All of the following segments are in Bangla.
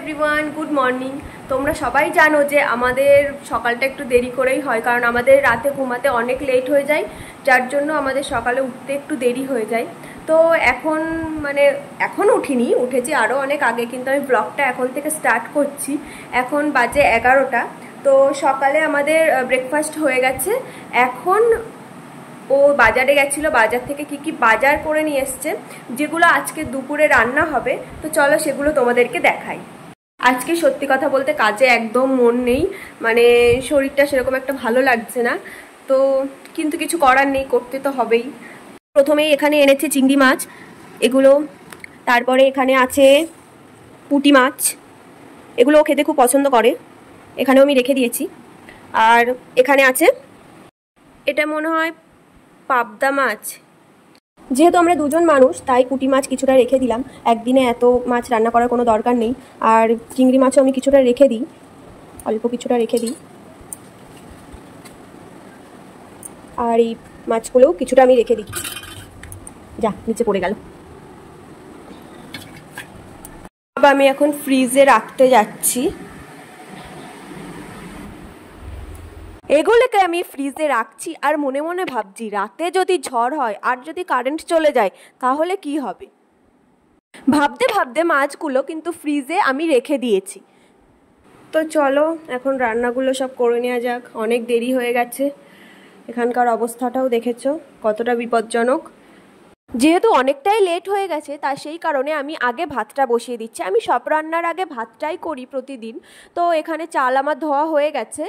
Everyone, good morning. তোমরা সবাই জানো যে আমাদের সকালটা একটু দেরি করেই হয়, কারণ আমাদের রাতে ঘুমাতে অনেক লেট হয়ে যায়, যার জন্য আমাদের সকালে উঠতে একটু দেরি হয়ে যায়। তো এখন উঠিনি, উঠেছি আরও অনেক আগে, কিন্তু আমি ব্লগটা এখন থেকে স্টার্ট করছি। এখন বাজে 11টা। তো সকালে আমাদের ব্রেকফাস্ট হয়ে গেছে। এখন ও বাজারে গেছিলো, বাজার থেকে কি বাজার করে নিয়ে এসছে, যেগুলো আজকে দুপুরে রান্না হবে। তো চলো সেগুলো তোমাদেরকে দেখাই। আজকে সত্যি কথা বলতে কাজে একদম মন নেই, শরীরটা সেরকম একটা ভালো লাগছে না। তো কিন্তু কিছু করার নেই, করতে তো হবেই। প্রথমেই এখানে এনেছে চিংড়ি মাছ এগুলো, তারপরে এখানে আছে পুঁটি মাছ, এগুলো খেতে খুব পছন্দ করে, এখানেও আমি রেখে দিয়েছি। আর এখানে আছে, এটা মনে হয় পাবদা মাছ। যেহেতু আমরা দুজন মানুষ তাই পুঁটি মাছ কিছুটা রেখে দিলাম, একদিনে এত মাছ রান্না করার কোনো দরকার নেই। আর চিংড়ি মাছও আমি কিছুটা রেখে দিই, অল্প কিছুটা রেখে দিই। আর এই মাছগুলোও কিছুটা আমি রেখে দিই। যা নিচে পড়ে গেল। আমি এখন ফ্রিজে রাখতে যাচ্ছি। এগুলোকে আমি ফ্রিজে রাখছি আর মনে মনে ভাবছি, রাতে যদি ঝড় হয় আর যদি কারেন্ট চলে যায় তাহলে কি হবে। ভাবতে ভাবতে মাছগুলো কিন্তু ফ্রিজে আমি রেখে দিয়েছি। তো চলো এখন রান্নাগুলো সব করে নেওয়া যাক, অনেক দেরি হয়ে গেছে। এখানকার অবস্থাটাও দেখেছো কতটা বিপজ্জনক। যেহেতু অনেকটাই লেট হয়ে গেছে, তা সেই কারণে আমি আগে ভাতটা বসিয়ে দিচ্ছি। আমি সব রান্নার আগে ভাতটাই করি প্রতিদিন। তো এখানে চাল আমার ধোয়া হয়ে গেছে।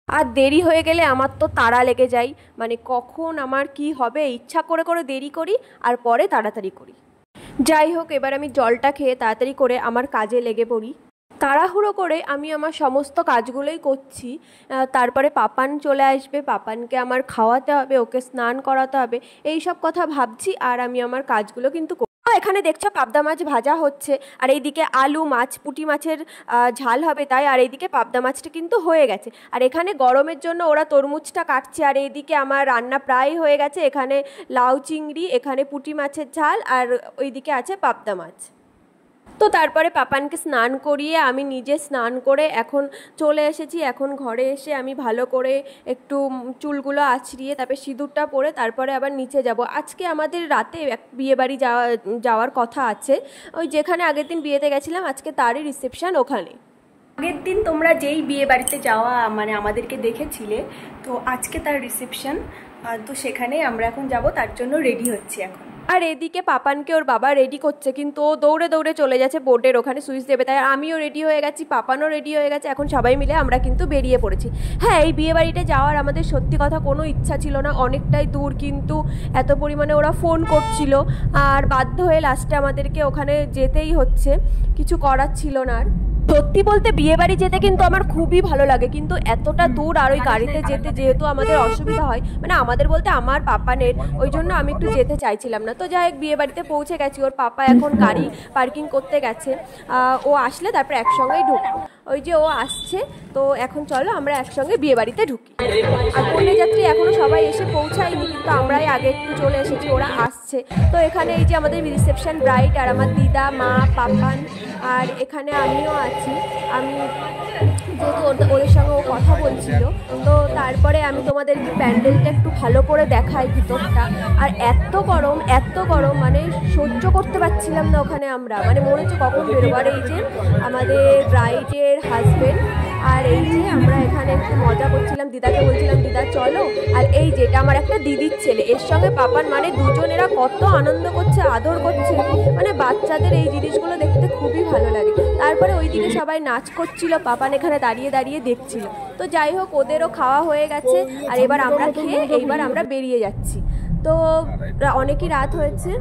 আর দেরি হয়ে গেলে আমার তো তাড়া লেগে যায়, কখন আমার কি হবে, ইচ্ছা করে করে দেরি করি আর পরে তাড়াতাড়ি করি। যাই হোক, এবার আমি জলটা খেয়ে তাড়াতাড়ি করে আমার কাজে লেগে পড়ি। তাড়াহুড়ো করে আমি আমার সমস্ত কাজগুলোই করছি। তারপরে পাপান চলে আসবে, পাপানকে আমার খাওয়াতে হবে, ওকে স্নান করাতে হবে, এই সব কথা ভাবছি। আর আমি আমার কাজগুলো কিন্তু এখানে দেখছো পাবদা মাছ ভাজা হচ্ছে, আর এইদিকে আলু মাছ পুঁটি মাছের ঝাল হবে তাই। আর এইদিকে পাবদা মাছটা কিন্তু হয়ে গেছে। আর এখানে গরমের জন্য ওরা তরমুজটা কাটছে। আর এইদিকে আমার রান্না প্রায় হয়ে গেছে। এখানে লাউ চিংড়ি, এখানে পুঁটি মাছের ঝাল, আর ওইদিকে আছে পাবদা মাছ। তো তারপরে পাপানকে স্নান করিয়ে আমি নিজে স্নান করে এখন চলে এসেছি। এখন ঘরে এসে আমি ভালো করে একটু চুলগুলো আঁচড়িয়ে তারপরে সিঁদুরটা পরে তারপরে আবার নিচে যাব। আজকে আমাদের রাতে বিয়েবাড়ি যাওয়ার কথা আছে, ওই যেখানে আগের দিন বিয়েতে গেছিলাম আজকে তারই রিসেপশান ওখানে। আগের দিন তোমরা যেই বিয়ে বাড়িতে যাওয়া আমাদেরকে দেখেছিলে, তো আজকে তার রিসেপশান। তো সেখানে আমরা এখন যাব, তার জন্য রেডি হচ্ছি এখন। আর এদিকে পাপানকে ওর বাবা রেডি করছে, কিন্তু ও দৌড়ে দৌড়ে চলে যাচ্ছে বোর্ডের ওখানে সুইচ দেবে। তাই আমিও রেডি হয়ে গেছি, পাপানও রেডি হয়ে গেছে। এখন সবাই মিলে আমরা কিন্তু বেরিয়ে পড়েছি। হ্যাঁ, এই বিয়ে বাড়িতে যাওয়ার আমাদের সত্যি কথা কোনো ইচ্ছা ছিল না, অনেকটাই দূর, কিন্তু এত পরিমাণে ওরা ফোন করছিল আর বাধ্য হয়ে লাস্টে আমাদেরকে ওখানে যেতেই হচ্ছে, কিছু করার ছিল না। আর সত্যি বলতে বিয়ে বাড়ি যেতে কিন্তু আমার খুবই ভালো লাগে, কিন্তু এতটা দূর আর ওই গাড়িতে যেতে যেহেতু আমাদের অসুবিধা হয়, আমাদের বলতে আমার পাপানের, ওই জন্য আমি একটু যেতে চাইছিলাম না। তো যাই হোক, বিয়ে বাড়িতে পৌঁছে গেছি। ওর পাপা এখন গাড়ি পার্কিং করতে গেছে, ও আসলে তারপরে একসঙ্গেই ঢুকবো। ওই যে ও আসছে, তো এখন চলো আমরা একসঙ্গে বিয়ে বাড়িতে ঢুকি। আর কন্যাযাত্রী এখনো সবাই এসে পৌঁছায়নি, কিন্তু আমরাই আগে একটু চলে এসেছি, ওরা আসছে। তো এখানে এই যে আমাদের রিসেপশন ব্রাইড আর আমার দিদা, মা, পাপান, আর এখানে আমিও আছি। আমি যেহেতু ওদের সঙ্গে ও কথা বলছিল, তো তারপরে আমি তোমাদের প্যান্ডেলটা একটু ভালো করে দেখাই ভিতরটা। আর এত গরম সহ্য করতে পারছিলাম না ওখানে আমরা, মনে হচ্ছে কখন বেরোবো। আর এই যে আমাদের ব্রাইডের হাজবেন্ড, আর এই যে আমরা এখানে একটু মজা করছিলাম, দিদাকে বলছিলাম দিদা চলো। আর এই যেটা আমার একটা দিদির ছেলে, এর সঙ্গে পাপান, দুজনেরা কত আনন্দ করছে, আদর করছে, বাচ্চাদের এই জিনিসগুলো দেখতে খুবই ভালো লাগে। তারপরে ওইদিকে সবাই নাচ করছিল, পাপান এখানে দাঁড়িয়ে দাঁড়িয়ে দেখছিল। তো যাই হোক, ওদেরও খাওয়া হয়ে গেছে। আর এবার আমরা খেয়ে এইবার আমরা বেরিয়ে যাচ্ছি। তো অনেকই রাত হয়েছে।